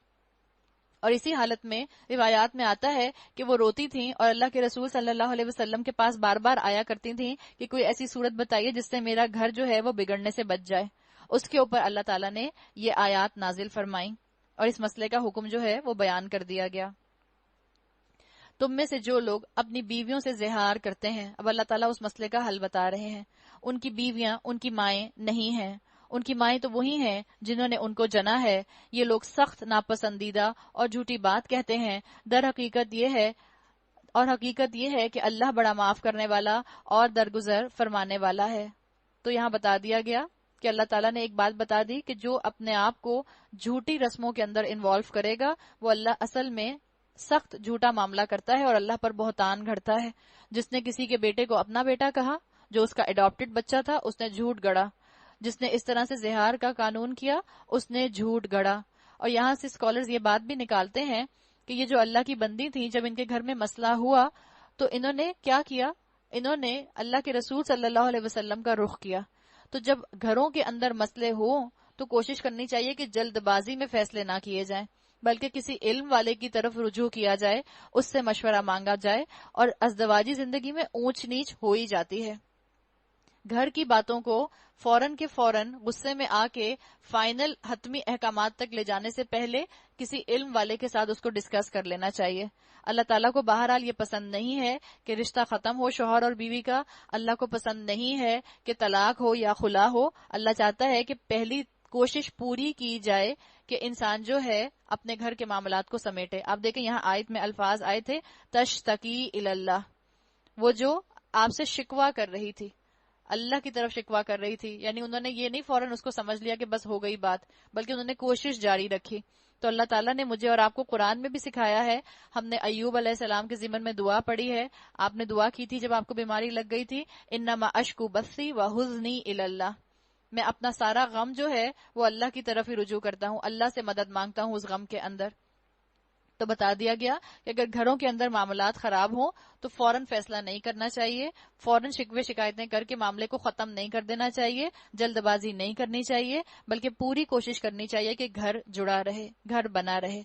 اور اسی حالت میں روایات میں آتا ہے کہ وہ روتی تھیں اور اللہ کے رسول صلی اللہ علیہ وسلم کے پاس بار بار آیا کرتی تھیں کہ کوئی ایسی صورت بتائیے جس سے میرا گھر جو ہے وہ بگڑنے سے بچ جائے۔ اس کے اوپر اللہ تعالیٰ نے یہ آیات نازل فرمائیں اور اس مسئلے کا حکم جو ہے وہ بیان کر دیا گیا۔ تم میں سے جو لوگ اپنی بیویوں سے زہار کرتے ہیں، اب اللہ تعالیٰ اس مسئلے کا حل بتا رہے ہیں۔ ان کی بیویاں ان کی مائیں نہیں ہیں، ان کی مائیں تو وہی ہیں جنہوں نے ان کو جنا ہے۔ یہ لوگ سخت ناپسندیدہ اور جھوٹی بات کہتے ہیں، در حقیقت یہ ہے کہ اللہ بڑا معاف کرنے والا اور درگزر فرمانے والا ہے۔ تو یہاں بتا دیا گیا کہ اللہ تعالیٰ نے ایک بات بتا دی کہ جو اپنے آپ کو جھوٹی رسموں کے اندر انوالو کرے گا وہ اللہ اصل میں سخت جھوٹا معاملہ کرتا ہے اور اللہ پر بہتان گھڑتا ہے۔ جس نے کسی کے بیٹے کو اپنا بیٹا کہا جو اس کا اڈاپٹڈ بچہ تھا اس نے جھوٹ گڑا، جس نے اس طرح سے زہار کا قانون کیا اس نے جھوٹ گڑا۔ اور یہاں سے اسکالرز یہ بات بھی نکالتے ہیں کہ یہ جو اللہ کی بندی تھی، جب ان کے گھر میں مسئلہ ہوا تو انہوں نے کیا کیا؟ انہوں نے اللہ کے رسول صلی اللہ علیہ وسلم کا رخ کیا۔ تو جب گھروں کے اندر مسئلے ہوں تو کوشش کرنی چاہیے کہ جلد بازی میں فیصلے نہ کیے جائیں، بلکہ کسی علم والے کی طرف رجوع کیا جائے، اس سے مشورہ مانگا جائے، اور ازدواجی زندگی میں اونچ نیچ ہو ہی جاتی ہے۔ گھر کی باتوں کو فوراً کے فوراً غصے میں آ کے فائنل حتمی احکامات تک لے جانے سے پہلے کسی علم والے کے ساتھ اس کو ڈسکس کر لینا چاہیے۔ اللہ تعالیٰ کو بہرحال یہ پسند نہیں ہے کہ رشتہ ختم ہو شوہر اور بیوی کا، اللہ کو پسند نہیں ہے کہ طلاق ہو یا خلا ہو۔ اللہ چاہتا ہے کہ پہلی کوشش پوری کی جائے کہ انسان جو ہے اپنے گھر کے معاملات کو سمیٹے۔ آپ دیکھیں یہاں آیت میں الفاظ آئے تھے تشتکی اللہ، وہ جو آپ سے شکوہ کر رہی تھی، اللہ کی طرف شکوہ کر رہی تھی، یعنی انہوں نے یہ نہیں فوراً اس کو سمجھ لیا کہ بس ہو گئی بات، بلکہ انہوں نے کوشش جاری رکھی۔ تو اللہ تعالیٰ نے مجھے اور آپ کو قرآن میں بھی سکھایا ہے۔ ہم نے ایوب علیہ السلام کے ضمن میں دعا پڑھی ہے، آپ نے دعا کی تھی جب آپ کو بیماری لگ گئی تھی، انما اشکو بثی وحزنی الی اللہ، میں اپنا سارا غم جو ہے وہ اللہ کی طرف ہی رجوع کرتا ہوں، اللہ سے مدد مانگتا ہوں اس غم کے اندر۔ تو بتا دیا گیا کہ اگر گھروں کے اندر معاملات خراب ہوں تو فوراً فیصلہ نہیں کرنا چاہیے، فوراً شکوے شکایتیں کر کے معاملے کو ختم نہیں کر دینا چاہیے، جلد بازی نہیں کرنی چاہیے، بلکہ پوری کوشش کرنی چاہیے کہ گھر جڑا رہے، گھر بنا رہے۔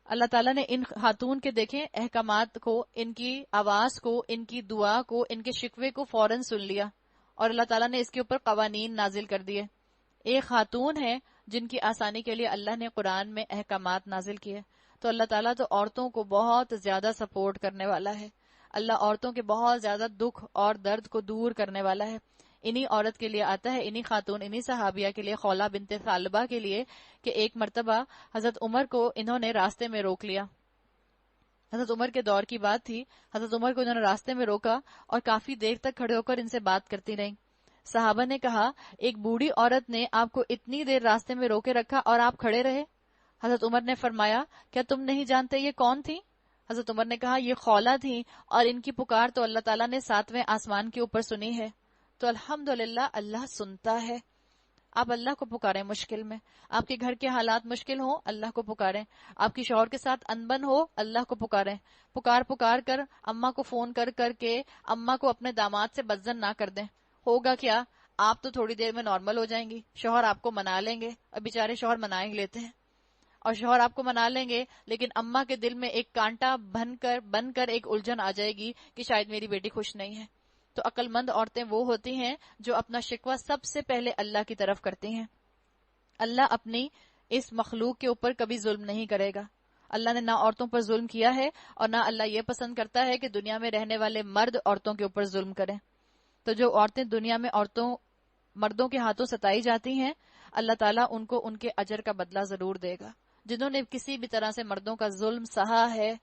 اللہ تعالیٰ نے ان خاتون کے دیکھیں احکامات کو، ان کی آواز کو، ان کی دعا کو، ان کے شکوے کو فوراً سن لیا، اور اللہ تعالیٰ نے اس کے اوپر قوانین نازل کر دیے۔ ایک خاتون ہے جن کی آسانی کے لیے اللہ نے قرآن میں احکامات نازل کیے۔ تو اللہ تعالیٰ تو عورتوں کو بہت زیادہ سپورٹ کرنے والا ہے، اللہ عورتوں کے بہت زیادہ دکھ اور درد کو دور کرنے والا ہے۔ انہی عورت کے لیے آتا ہے، انہی خاتون، انہی صحابیہ کے لیے، خولہ بنت ثعلبہ کے لیے، کہ ایک مرتبہ حضرت عمر کو انہوں نے راستے میں روک لیا۔ حضرت عمر کے دور کی بات تھی، حضرت عمر کو انہوں نے راستے میں روکا اور کافی دیر تک کھڑے ہو کر ان سے بات کرتی رہیں۔ صحابہ نے کہا ایک بوڑھی عورت نے آپ کو اتنی دیر راستے میں روکے رکھا اور آپ کھڑے رہے؟ حضرت عمر نے فرمایا کیا تم نہیں جانتے یہ کون تھی؟ حضرت عمر نے کہا یہ خولہ تھی، اور ان کی پکار تو اللہ تعالیٰ نے 7ویں آسمان کے اوپر سنی ہے۔ تو الحمدللہ اللہ سنتا ہے۔ آپ اللہ کو پکاریں مشکل میں، آپ کے گھر کے حالات مشکل ہوں اللہ کو پکاریں، آپ کی شوہر کے ساتھ انبن ہو اللہ کو پکاریں، پکار کر اماں کو فون کر کر کے اماں کو اپنے داماد سے بدظن نہ کر دیں۔ ہوگا کیا؟ آپ تو تھوڑی دیر میں نارمل ہو جائیں گی، شوہر آپ کو منا لیں گے، اور بیچارے شوہر منا ہی لیتے ہیں، اور شوہر آپ کو منا لیں گے، لیکن اماں کے دل میں ایک کانٹا بن کر ایک الجھن آ جائے گی کہ شاید میری بیٹی خوش نہیں ہے۔ تو عقل مند عورتیں وہ ہوتی ہیں جو اپنا شکوہ سب سے پہلے اللہ کی طرف کرتی ہیں۔ اللہ اپنی اس مخلوق کے اوپر کبھی ظلم نہیں کرے گا۔ اللہ نے نہ عورتوں پر ظلم کیا ہے، اور نہ اللہ یہ پسند کرتا ہے کہ دنیا میں رہنے والے مرد عورتوں کے اوپر ظلم کریں۔ تو جو عورتیں دنیا میں مردوں کے ہاتھوں ستائی جاتی ہیں، اللہ تعالیٰ ان کو ان کے اجر کا بدلہ ضرور دے گا۔ جنہوں نے کسی بھی طرح سے مردوں کا ظلم سہا ہے،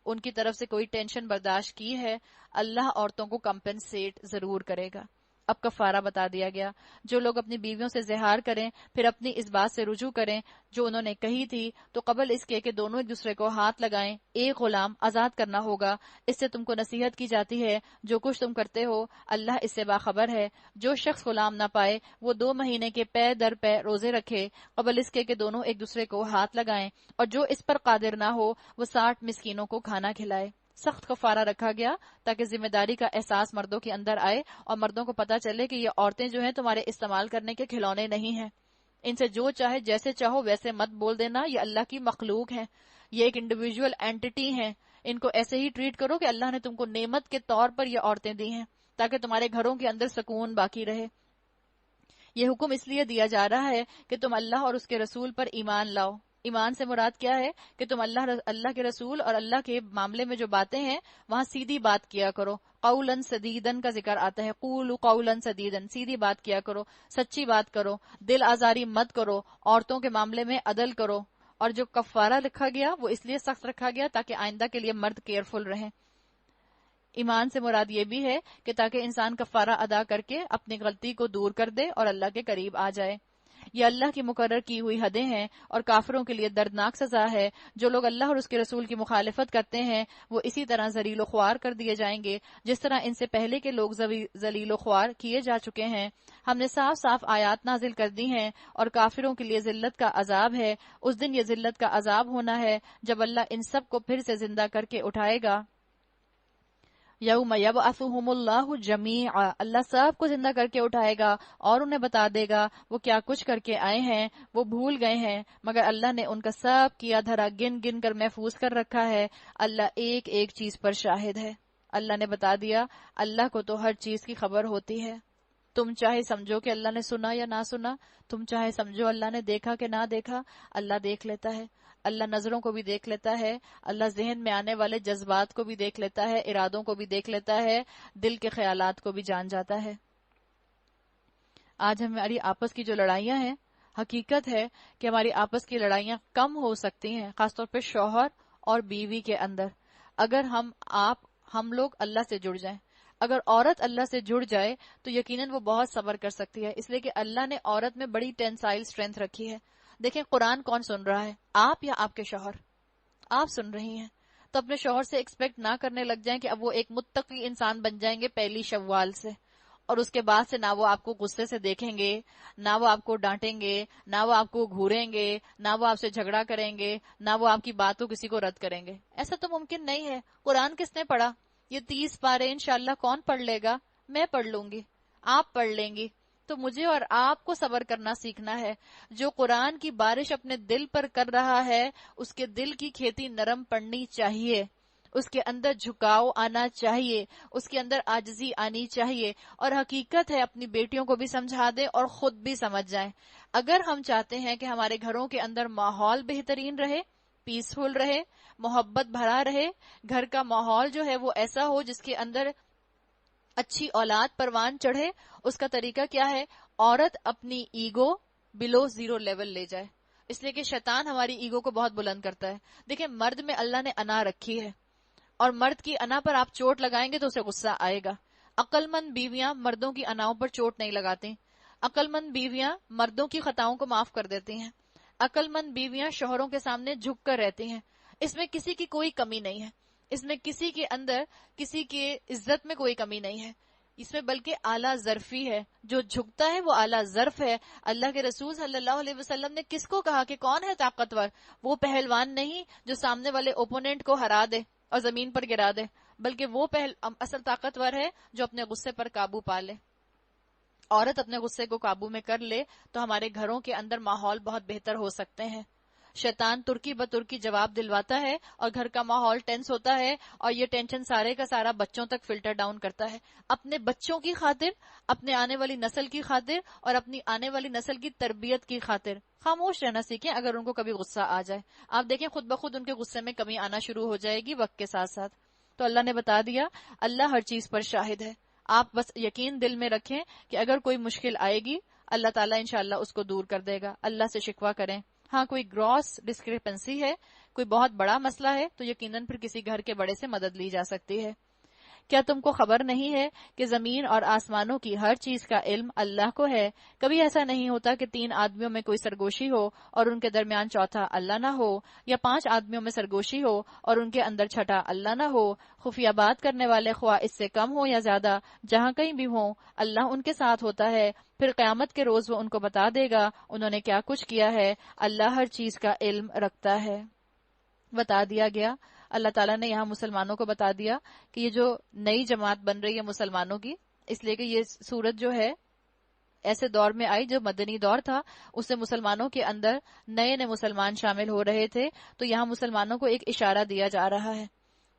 ان کی طرف سے کوئی ٹینشن برداشت کی ہے، اللہ عورتوں کو کمپنسیٹ ضرور کرے گا۔ اب کفارہ بتا دیا گیا۔ جو لوگ اپنی بیویوں سے زہار کریں پھر اپنی اس بات سے رجوع کریں جو انہوں نے کہی تھی، تو قبل اس کے کہ دونوں ایک دوسرے کو ہاتھ لگائیں ایک غلام آزاد کرنا ہوگا۔ اس سے تم کو نصیحت کی جاتی ہے، جو کچھ تم کرتے ہو اللہ اس سے باخبر ہے۔ جو شخص غلام نہ پائے وہ 2 مہینے کے پے در پے روزے رکھے قبل اس کے کہ دونوں ایک دوسرے کو ہاتھ لگائیں، اور جو اس پر قادر نہ ہو وہ 60 مسکینوں کو کھانا کھلائے۔ سخت کفارہ رکھا گیا تاکہ ذمہ داری کا احساس مردوں کے اندر آئے، اور مردوں کو پتا چلے کہ یہ عورتیں جو ہیں تمہارے استعمال کرنے کے کھلونے نہیں ہیں، ان سے جو چاہے جیسے چاہو ویسے مت بول دینا، یہ اللہ کی مخلوق ہیں، یہ ایک انڈیویجول اینٹی ہیں، ان کو ایسے ہی ٹریٹ کرو کہ اللہ نے تم کو نعمت کے طور پر یہ عورتیں دی ہیں تاکہ تمہارے گھروں کے اندر سکون باقی رہے۔ یہ حکم اس لیے دیا جا رہا ہے کہ تم اللہ اور اس کے رسول پر ایمان لاؤ۔ ایمان سے مراد کیا ہے کہ تم اللہ کے رسول اور اللہ کے معاملے میں جو باتیں ہیں وہاں سیدھی بات کیا کرو۔ قولا سدیدن کا ذکر آتا ہے، قولوا قولا سدیدن، سیدھی بات کیا کرو، سچی بات کرو، دل آزاری مت کرو، عورتوں کے معاملے میں عدل کرو۔ اور جو کفارہ رکھا گیا وہ اس لیے سخت رکھا گیا تاکہ آئندہ کے لیے مرد کیئرفل رہیں۔ ایمان سے مراد یہ بھی ہے کہ تاکہ انسان کفارہ ادا کر کے اپنی غلطی کو دور کر دے اور اللہ کے قریب آ جائے۔ یہ اللہ کی مقرر کی ہوئی حدیں ہیں اور کافروں کے لیے دردناک سزا ہے۔ جو لوگ اللہ اور اس کے رسول کی مخالفت کرتے ہیں وہ اسی طرح ذلیل و خوار کر دیے جائیں گے جس طرح ان سے پہلے کے لوگ ذلیل و خوار کیے جا چکے ہیں۔ ہم نے صاف صاف آیات نازل کر دی ہیں اور کافروں کے لیے ذلت کا عذاب ہے۔ اس دن یہ ذلت کا عذاب ہونا ہے جب اللہ ان سب کو پھر سے زندہ کر کے اٹھائے گا۔ یوم یبعثہم اللہ جمیعا، اللہ سب کو زندہ کر کے اٹھائے گا اور انہیں بتا دے گا وہ کیا کچھ کر کے آئے ہیں، وہ بھول گئے ہیں مگر اللہ نے ان کا سب کیا دھرا گن گن کر محفوظ کر رکھا ہے۔ اللہ ایک ایک چیز پر شاہد ہے۔ اللہ نے بتا دیا، اللہ کو تو ہر چیز کی خبر ہوتی ہے۔ تم چاہے سمجھو کہ اللہ نے سنا یا نہ سنا، تم چاہے سمجھو اللہ نے دیکھا کہ نہ دیکھا، اللہ دیکھ لیتا ہے۔ اللہ نظروں کو بھی دیکھ لیتا ہے، اللہ ذہن میں آنے والے جذبات کو بھی دیکھ لیتا ہے، ارادوں کو بھی دیکھ لیتا ہے، دل کے خیالات کو بھی جان جاتا ہے۔ آج ہماری آپس کی جو لڑائیاں ہیں، حقیقت ہے کہ ہماری آپس کی لڑائیاں کم ہو سکتی ہیں، خاص طور پہ شوہر اور بیوی کے اندر، اگر ہم لوگ اللہ سے جڑ جائیں۔ اگر عورت اللہ سے جڑ جائے تو یقیناً وہ بہت صبر کر سکتی ہے، اس لیے کہ اللہ نے عورت میں بڑی ٹینسائل اسٹرینتھ رکھی ہے۔ دیکھیں قرآن کون سن رہا ہے، آپ یا آپ کے شوہر؟ آپ سن رہی ہیں، تو اپنے شوہر سے ایکسپیکٹ نہ کرنے لگ جائیں کہ اب وہ ایک متقی انسان بن جائیں گے پہلی شوال سے، اور اس کے بعد سے نہ وہ آپ کو غصے سے دیکھیں گے، نہ وہ آپ کو ڈانٹیں گے، نہ وہ آپ کو گھوریں گے، نہ وہ آپ سے جھگڑا کریں گے، نہ وہ آپ کی باتوں کسی کو رد کریں گے۔ ایسا تو ممکن نہیں ہے۔ قرآن کس نے پڑھا؟ یہ 30 پارے انشاءاللہ کون پڑھ لے گا؟ میں پڑھ لوں گی، آپ پڑھ لیں گی۔ تو مجھے اور آپ کو صبر کرنا سیکھنا ہے۔ جو قرآن کی بارش اپنے دل پر کر رہا ہے، اس کے دل کی کھیتی نرم پڑنی چاہیے، اس کے اندر جھکاؤ آنا چاہیے، اس کے اندر عاجزی آنی چاہیے، اور حقیقت ہے اپنی بیٹیوں کو بھی سمجھا دیں اور خود بھی سمجھ جائیں۔ اگر ہم چاہتے ہیں کہ ہمارے گھروں کے اندر ماحول بہترین رہے، پیسفل رہے، محبت بھرا رہے، گھر کا ماحول جو ہے وہ ایسا ہو جس کے اندر اچھی اولاد پروان چڑھے، اس کا طریقہ کیا ہے؟ عورت اپنی ایگو بلو زیرو لیول لے جائے، اس لیے کہ شیطان ہماری ایگو کو بہت بلند کرتا ہے۔ دیکھیں مرد میں اللہ نے انا رکھی ہے، اور مرد کی انا پر آپ چوٹ لگائیں گے تو اسے غصہ آئے گا۔ عقل مند بیویاں مردوں کی اناؤں پر چوٹ نہیں لگاتی، عقل مند بیویاں مردوں کی خطاؤں کو معاف کر دیتی ہیں، عقل مند بیویاں شوہروں کے سامنے جھک کر رہتی ہیں۔ اس میں کسی کی کوئی کمی نہیں ہے، اس میں کسی کے اندر کسی کی عزت میں کوئی کمی نہیں ہے، اس میں بلکہ اعلیٰ ظرفی ہے۔ جو جھکتا ہے وہ اعلیٰ ظرف ہے۔ اللہ کے رسول صلی اللہ علیہ وسلم نے کس کو کہا کہ کون ہے طاقتور؟ وہ پہلوان نہیں جو سامنے والے اوپوننٹ کو ہرا دے اور زمین پر گرا دے، بلکہ وہ اصل طاقتور ہے جو اپنے غصے پر قابو پا لے۔ عورت اپنے غصے کو قابو میں کر لے تو ہمارے گھروں کے اندر ماحول بہت بہتر ہو سکتے ہیں۔ شیطان ترکی بترکی جواب دلواتا ہے اور گھر کا ماحول ٹینس ہوتا ہے، اور یہ ٹینشن سارے کا سارا بچوں تک فلٹر ڈاؤن کرتا ہے۔ اپنے بچوں کی خاطر، اپنے آنے والی نسل کی خاطر اور اپنی آنے والی نسل کی تربیت کی خاطر خاموش رہنا سیکھیں اگر ان کو کبھی غصہ آ جائے۔ آپ دیکھیں خود بخود ان کے غصے میں کمی آنا شروع ہو جائے گی وقت کے ساتھ ساتھ۔ تو اللہ نے بتا دیا، اللہ ہر چیز پر شاہد ہے۔ آپ بس یقین دل میں رکھیں کہ اگر کوئی مشکل آئے گی اللہ تعالیٰ انشاءاللہ اس کو دور کر دے گا۔ اللہ سے شکوہ کریں۔ ہاں کوئی گراس ڈسکریپنسی ہے، کوئی بہت بڑا مسئلہ ہے تو یقیناً پھر کسی گھر کے بڑے سے مدد لی جا سکتی ہے۔ کیا تم کو خبر نہیں ہے کہ زمین اور آسمانوں کی ہر چیز کا علم اللہ کو ہے؟ کبھی ایسا نہیں ہوتا کہ 3 آدمیوں میں کوئی سرگوشی ہو اور ان کے درمیان چوتھا اللہ نہ ہو، یا 5 آدمیوں میں سرگوشی ہو اور ان کے اندر چھٹا اللہ نہ ہو۔ خفیہ بات کرنے والے خواہ اس سے کم ہو یا زیادہ، جہاں کہیں بھی ہوں اللہ ان کے ساتھ ہوتا ہے۔ پھر قیامت کے روز وہ ان کو بتا دے گا انہوں نے کیا کچھ کیا ہے۔ اللہ ہر چیز کا علم رکھتا ہے۔ بتا دیا گیا، اللہ تعالیٰ نے یہاں مسلمانوں کو بتا دیا کہ یہ جو نئی جماعت بن رہی ہے مسلمانوں کی، اس لیے کہ یہ سورت جو ہے ایسے دور میں آئی جو مدنی دور تھا، اس سے مسلمانوں کے اندر نئے نئے مسلمان شامل ہو رہے تھے، تو یہاں مسلمانوں کو ایک اشارہ دیا جا رہا ہے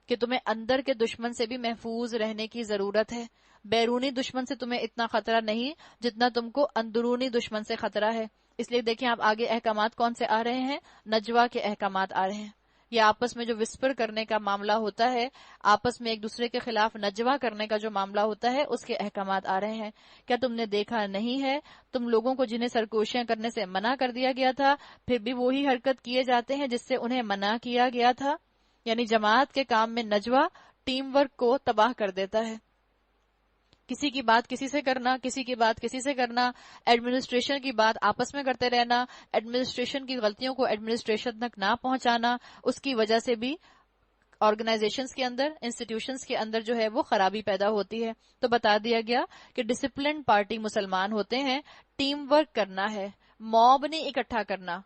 کہ تمہیں اندر کے دشمن سے بھی محفوظ رہنے کی ضرورت ہے۔ بیرونی دشمن سے تمہیں اتنا خطرہ نہیں جتنا تم کو اندرونی دشمن سے خطرہ ہے۔ اس لیے دیکھیں آپ آگے احکامات کون سے آ رہے ہیں؟ نجوا کے احکامات آ رہے ہیں۔ یہ آپس میں جو وسپر کرنے کا معاملہ ہوتا ہے، آپس میں ایک دوسرے کے خلاف نجوا کرنے کا جو معاملہ ہوتا ہے، اس کے احکامات آ رہے ہیں۔ کیا تم نے دیکھا نہیں ہے تم لوگوں کو جنہیں سرگوشیاں کرنے سے منع کر دیا گیا تھا پھر بھی وہی حرکت کیے جاتے ہیں جس سے انہیں منع کیا گیا تھا؟ یعنی جماعت کے کام میں نجوا ٹیم ورک کو تباہ کر دیتا ہے۔ کسی کی بات کسی سے کرنا، کسی کی بات کسی سے کرنا، ایڈمنسٹریشن کی بات آپس میں کرتے رہنا، ایڈمنسٹریشن کی غلطیوں کو ایڈمنسٹریشن تک نہ پہنچانا، اس کی وجہ سے بھی آرگنائزیشنز کے اندر، انسٹیٹیوشنز کے اندر جو ہے وہ خرابی پیدا ہوتی ہے۔ تو بتا دیا گیا کہ ڈسپلن پارٹی مسلمان ہوتے ہیں، ٹیم ورک کرنا ہے، موب نہیں اکٹھا کرنا،